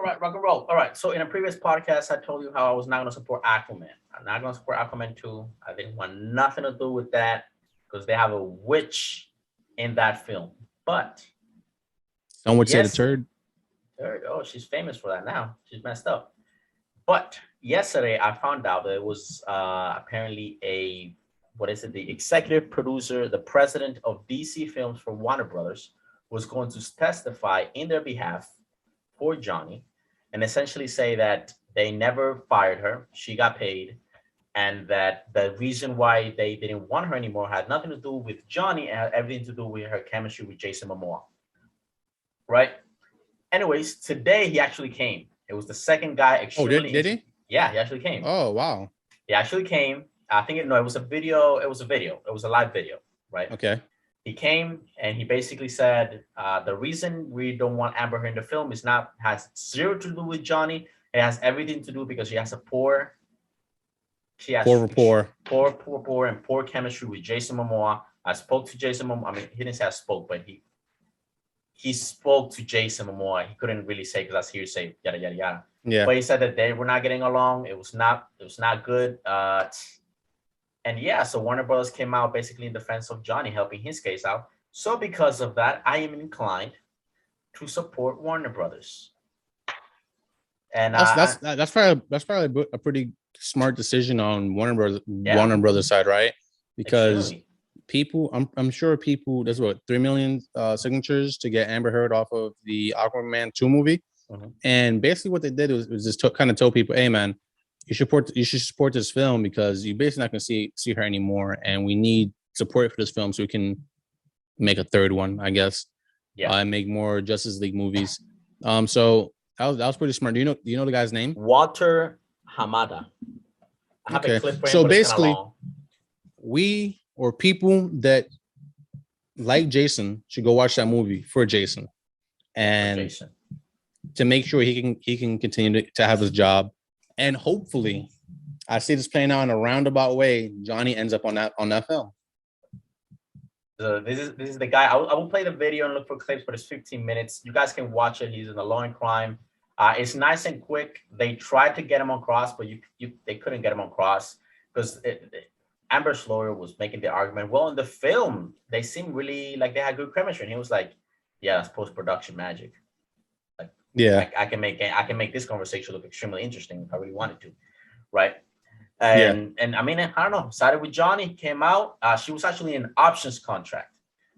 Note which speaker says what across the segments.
Speaker 1: All right, rock and roll. All right. So in a previous podcast, I told you how I was not going to support Aquaman. I'm not going to support Aquaman 2. I didn't want nothing to do with that because they have a witch in that film. But
Speaker 2: Some would say the
Speaker 1: yes,
Speaker 2: turd.
Speaker 1: oh, she's famous for that now. She's messed up. But yesterday, I found out that it was apparently what is it? The executive producer, the president of DC Films for Warner Brothers, was going to testify in their behalf for Johnny and essentially say that they never fired her. She got paid. And that the reason why they didn't want her anymore had nothing to do with Johnny and had everything to do with her chemistry with Jason Momoa. Right? Anyways, today he actually came. It was the second guy.
Speaker 2: Oh, did he?
Speaker 1: Yeah, he actually came.
Speaker 2: Oh, wow.
Speaker 1: He actually came. I think it was a video. It was a live video, right?
Speaker 2: Okay.
Speaker 1: He came and he basically said, the reason we don't want Amber Heard in the film has zero to do with Johnny. It has everything to do because she has poor rapport and poor chemistry with Jason Momoa. I spoke to Jason Momoa. I mean, he didn't say I spoke, but he spoke to Jason Momoa. He couldn't really say because that's hearsay, yada yada yada.
Speaker 2: Yeah.
Speaker 1: But he said that they were not getting along. It was not good. And yeah, so Warner Brothers came out basically in defense of Johnny, helping his case out. So because of that, I am inclined to support Warner Brothers. And
Speaker 2: that's probably a pretty smart decision on Warner Brothers side, right? Because I'm sure people, there's 3 million signatures to get Amber Heard off of the Aquaman 2 movie. Mm-hmm. And basically what they did was just kind of tell people, hey man, you should support this film because you're basically not going to see her anymore, and we need support for this film so we can make a third one, I guess. Yeah. And make more Justice League movies. So that was pretty smart. Do you know the guy's name?
Speaker 1: Walter Hamada. I have a clip for him,
Speaker 2: so basically, people that like Jason should go watch that movie for Jason, and to make sure he can continue to have his job. And hopefully, I see this playing out in a roundabout way. Johnny ends up on that film.
Speaker 1: So this is the guy. I will play the video and look for clips, but it's 15 minutes. You guys can watch it. He's in the law and crime. It's nice and quick. They tried to get him on cross, but they couldn't get him on cross because Amber's lawyer was making the argument. Well, in the film, they seemed really like they had good chemistry, and he was like, "Yeah, that's post-production magic."
Speaker 2: Yeah,
Speaker 1: I can make this conversation look extremely interesting if I really wanted to, right? And I mean, I don't know. Sided with Johnny, came out. She was actually in an options contract,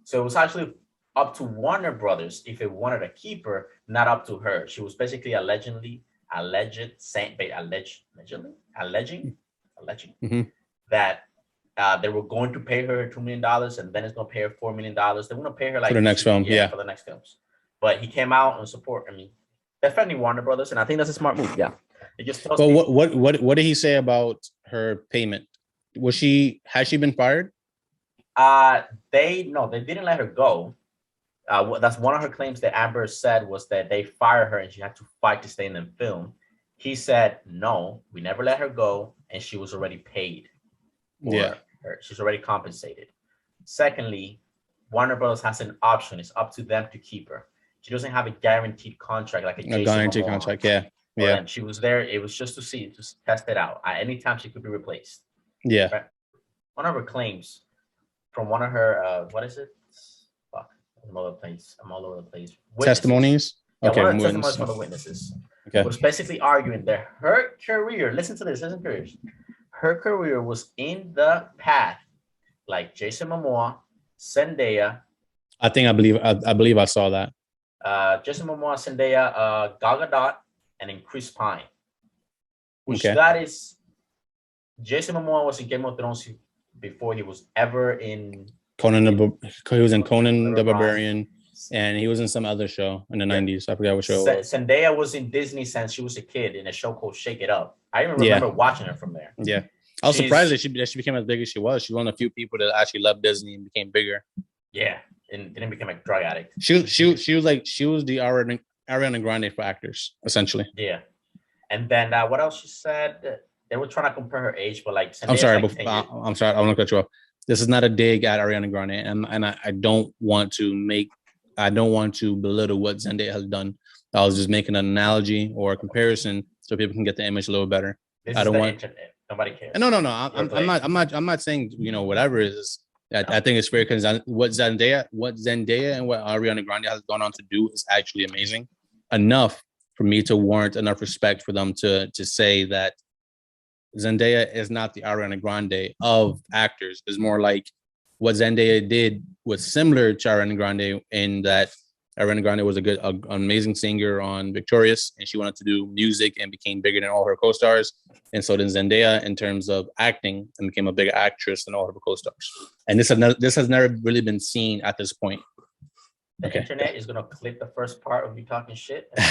Speaker 1: so it was actually up to Warner Brothers if it wanted to keep her, not up to her. She was basically alleging
Speaker 2: mm-hmm.
Speaker 1: that they were going to pay her $2 million, and then it's going to pay her $4 million. They want to pay her
Speaker 2: for the next film,
Speaker 1: for the next films. But he came out and support. I mean, definitely Warner Brothers, and I think that's a smart move. Yeah, it just tells
Speaker 2: me. What did he say about her payment? Has she been fired?
Speaker 1: They didn't let her go. That's one of her claims that Amber said was that they fired her and she had to fight to stay in the film. He said, no, we never let her go, and she was already paid. Her. She's already compensated. Secondly, Warner Brothers has an option. It's up to them to keep her. She doesn't have a guaranteed contract like a
Speaker 2: guaranteed contract. Yeah.
Speaker 1: And she was there. It was just to test it out. At any time, she could be replaced.
Speaker 2: Yeah.
Speaker 1: Right? One of her claims from one of her, what is it? Fuck. I'm all over the place. Witnesses.
Speaker 2: Testimonies?
Speaker 1: Yeah, okay. One of the testimonies from the witnesses.
Speaker 2: Okay.
Speaker 1: Was basically arguing that her career, listen to this, her career was in the path like Jason Momoa, Zendaya.
Speaker 2: I believe I saw that.
Speaker 1: Jason Momoa, Zendaya, Gal Gadot, and then Chris Pine. That is, Jason Momoa was in Game of Thrones before he was ever in
Speaker 2: Conan the Barbarian, and he was in some other show in the 90s. I forgot what show it was.
Speaker 1: Zendaya was in Disney since she was a kid in a show called Shake It Up. I even remember watching her from there.
Speaker 2: Yeah. I was surprised that she became as big as she was. She's one of the few people that actually left Disney and became bigger.
Speaker 1: Yeah. And didn't become a drug addict.
Speaker 2: She was the Ariana Grande for actors, essentially.
Speaker 1: Yeah. And then what else she said? They were trying to compare her age, but like
Speaker 2: I'm sorry, I want to cut you off. This is not a dig at Ariana Grande, and I don't want to belittle what Zendaya has done. I was just making an analogy or a comparison so people can get the image a little better.
Speaker 1: This
Speaker 2: I
Speaker 1: is
Speaker 2: don't
Speaker 1: the
Speaker 2: want.
Speaker 1: internet. Nobody cares.
Speaker 2: No. I'm not saying whatever it is. I think it's fair because what Zendaya and what Ariana Grande has gone on to do is actually amazing enough for me to warrant enough respect for them to say that Zendaya is not the Ariana Grande of actors. It's more like what Zendaya did was similar to Ariana Grande in that Ariana Grande was an amazing singer on Victorious, and she wanted to do music and became bigger than all her co-stars. And so then Zendaya, in terms of acting, and became a bigger actress than all her co-stars. And this has never really been seen at this point.
Speaker 1: The internet is gonna clip the first part of you talking shit. You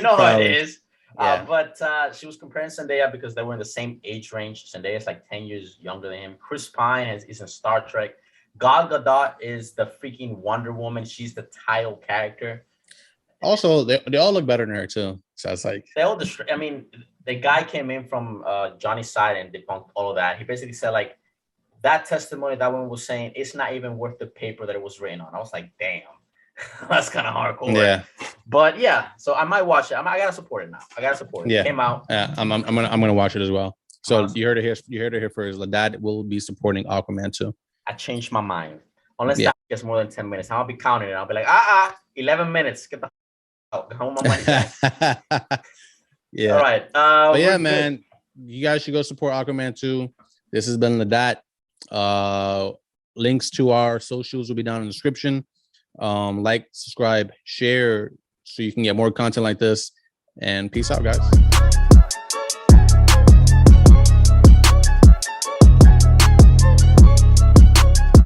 Speaker 1: know how it is. Yeah. But she was comparing Zendaya because they were in the same age range. Zendaya is like 10 years younger than him. Chris Pine is in Star Trek. Gal Gadot is the freaking Wonder Woman. She's the title character.
Speaker 2: Also, they all look better than her too. So it's like
Speaker 1: they all. I mean, the guy came in from Johnny's side and debunked all of that. He basically said like that testimony that one was saying it's not even worth the paper that it was written on. I was like, damn, that's kind of hardcore.
Speaker 2: Yeah.
Speaker 1: But yeah, so I might watch it. I gotta support it now. I gotta support it.
Speaker 2: Yeah.
Speaker 1: It came out.
Speaker 2: Yeah, I'm gonna watch it as well. So awesome. You heard it here. You heard it here first. Dad will be supporting Aquaman too.
Speaker 1: I changed my mind. Unless that gets more than 10 minutes, I'll be counting it. I'll be like, 11 minutes. Get the out. Home my money.
Speaker 2: Yeah.
Speaker 1: All right.
Speaker 2: But yeah, man, you guys should go support Aquaman too. This has been the Dot. Links to our socials will be down in the description. Like, subscribe, share, so you can get more content like this. And peace out, guys.